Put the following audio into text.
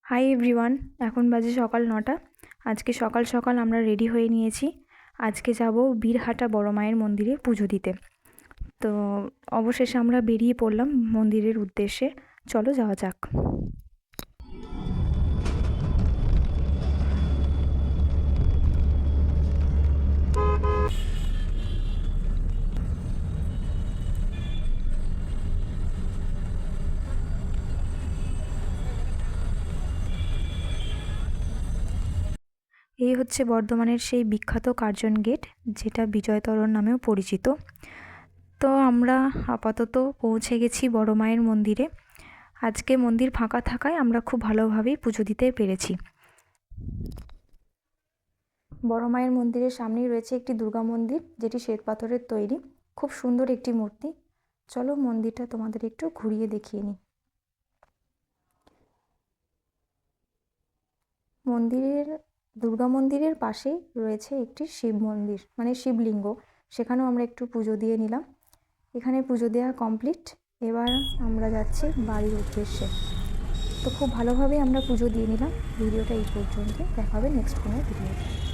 Hi everyone, এখন বাজে সকাল 9টা। আজকে সকাল সকাল আমরা রেডি হয়ে নিয়েছি। আজকে যাব বীরহাটা বড় মায়ের মন্দিরে পুজো দিতে। তো অবশেষে আমরা বেরিয়ে পড়লাম মন্দিরের উদ্দেশ্যে। চলো যাওয়া যাক। এই হচ্ছে বর্ধমানের সেই বিখ্যাত কার্জন গেট, যেটা বিজয় তোরণ নামেও পরিচিত। তো আমরা আপাতত পৌঁছে গেছি বড় মায়ের মন্দিরে। আজকে মন্দির ফাঁকা থাকায় আমরা খুব ভালোভাবেই পুজো দিতে পেরেছি। বড় মায়ের মন্দিরের সামনেই রয়েছে একটি দুর্গা মন্দির, যেটি শ্বেত পাথরের তৈরি। খুব সুন্দর একটি মূর্তি। চলো মন্দিরটা তোমাদের একটু ঘুরিয়ে দেখিয়ে নিই। দুর্গা মন্দিরের পাশেই রয়েছে একটি শিব মন্দির, মানে শিবলিঙ্গ। সেখানেও আমরা একটু পুজো দিয়ে নিলাম। এখানে পুজো দেওয়া কমপ্লিট। এবার আমরা যাচ্ছি বাড়ির উদ্দেশ্যে। তো খুব ভালোভাবেই আমরা পুজো দিয়ে নিলাম। ভিডিওটা এই পর্যন্ত, দেখা হবে নেক্সট কোনো ভিডিওতে।